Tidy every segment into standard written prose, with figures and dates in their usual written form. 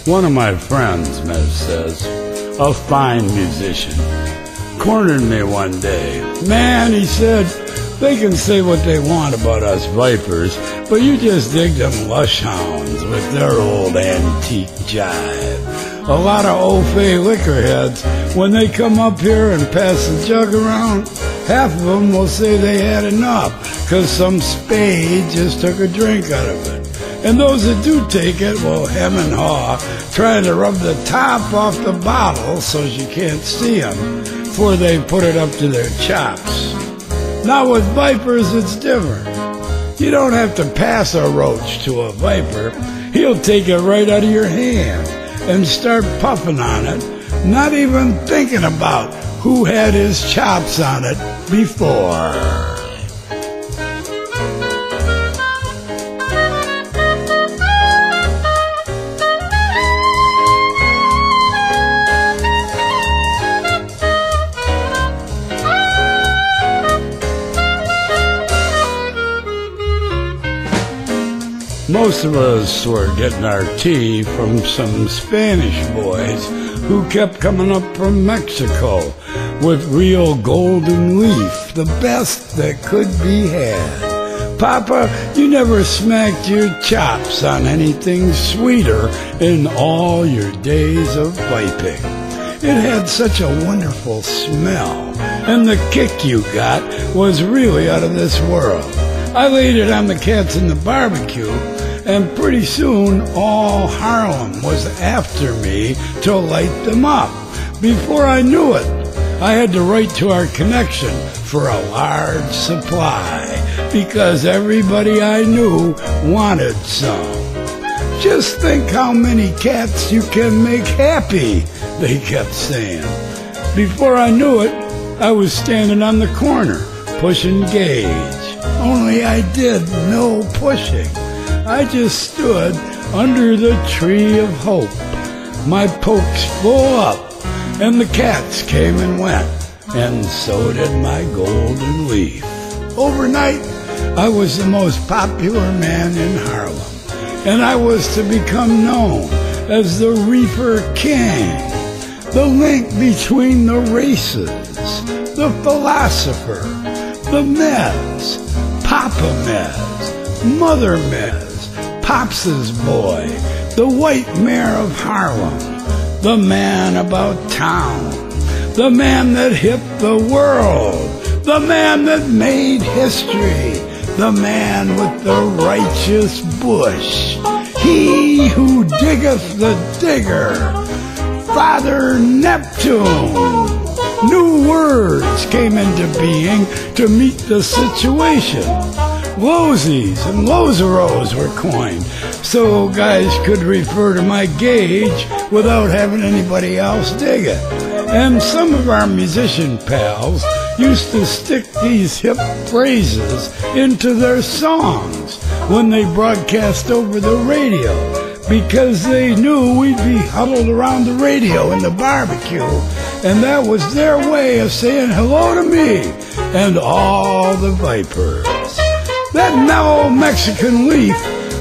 One of my friends, Mev says, a fine musician, cornered me one day. Man, he said, they can say what they want about us vipers, but you just dig them lush hounds with their old antique jive. A lot of au-fait liquor heads, when they come up here and pass the jug around, half of them will say they had enough, 'cause some spade just took a drink out of it. And those that do take it will hem and haw, trying to rub the top off the bottle so you can't see them before they put it up to their chops. Now with vipers, it's different. You don't have to pass a roach to a viper. He'll take it right out of your hand and start puffing on it, not even thinking about who had his chops on it before. Most of us were getting our tea from some Spanish boys who kept coming up from Mexico with real golden leaf, the best that could be had. Papa, you never smacked your chops on anything sweeter in all your days of piping. It had such a wonderful smell, and the kick you got was really out of this world. I laid it on the cats in the barbecue, and pretty soon all Harlem was after me to light them up. Before I knew it, I had to write to our connection for a large supply, because everybody I knew wanted some. Just think how many cats you can make happy, they kept saying. Before I knew it, I was standing on the corner, pushing gauge. Only I did no pushing. I just stood under the tree of hope, my pokes full up, and the cats came and went, and so did my golden leaf. Overnight, I was the most popular man in Harlem, and I was to become known as the Reefer King, the link between the races, the philosopher, the Mez, Papa Mez, Mother Mez, Pops's boy, the white mayor of Harlem, the man about town, the man that hit the world, the man that made history, the man with the righteous bush, he who diggeth the digger, Father Neptune. New words came into being to meet the situation. Losies and Loseros were coined, so guys could refer to my gauge without having anybody else dig it. And some of our musician pals used to stick these hip phrases into their songs when they broadcast over the radio, because they knew we'd be huddled around the radio in the barbecue, and that was their way of saying hello to me and all the vipers. That mellow Mexican leaf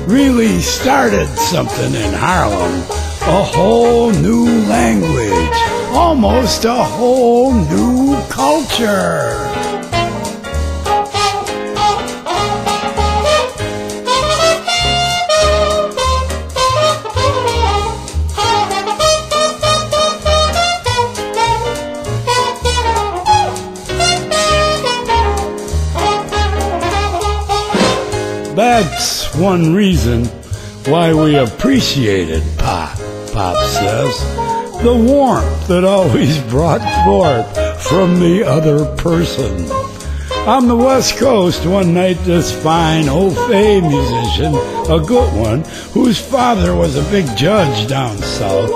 really started something in Harlem, a whole new language, almost a whole new culture. That's one reason why we appreciated Pop, Pop says. The warmth that always brought forth from the other person. On the West Coast, one night, this fine au-fait musician, a good one, whose father was a big judge down south,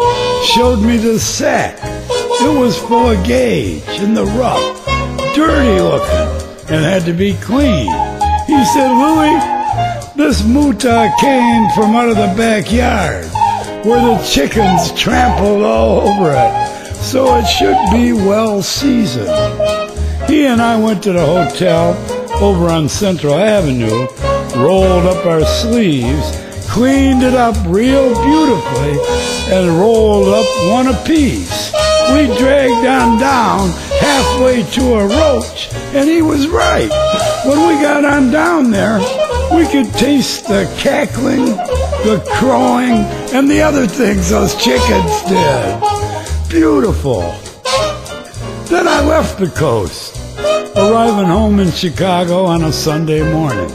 showed me the sack. It was full of gauge in the rough, dirty looking, and had to be cleaned. He said, Louie, this muta came from out of the backyard, where the chickens trampled all over it, so it should be well seasoned. He and I went to the hotel over on Central Avenue, rolled up our sleeves, cleaned it up real beautifully, and rolled up one apiece. We dragged on down halfway to a roach, and he was right. When we got on down there, we could taste the cackling, the crowing, and the other things those chickens did. Beautiful. Then I left the coast, arriving home in Chicago on a Sunday morning.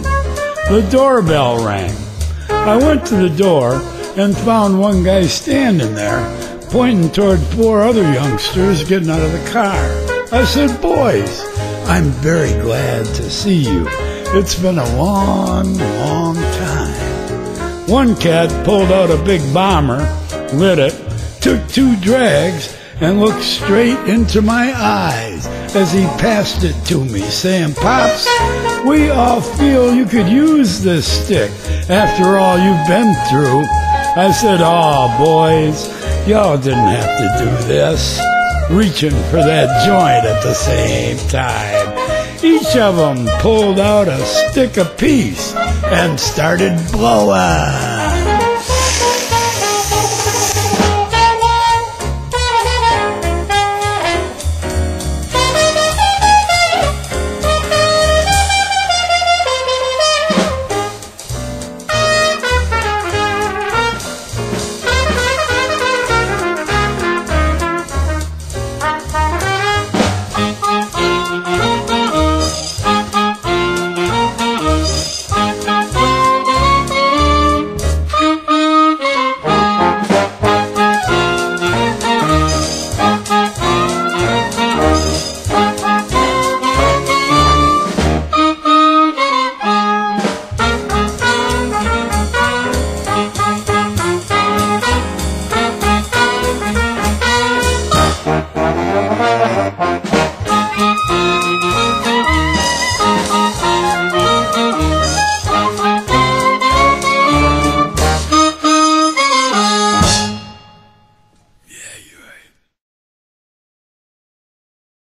The doorbell rang. I went to the door and found one guy standing there, pointing toward 4 other youngsters getting out of the car. I said, "Boys, I'm very glad to see you. It's been a long, long time." One cat pulled out a big bomber, lit it, took 2 drags, and looked straight into my eyes as he passed it to me, saying, "Pops, we all feel you could use this stick after all you've been through." I said, "Oh, boys, y'all didn't have to do this," reaching for that joint at the same time. Each of them pulled out a stick apiece and started blowing.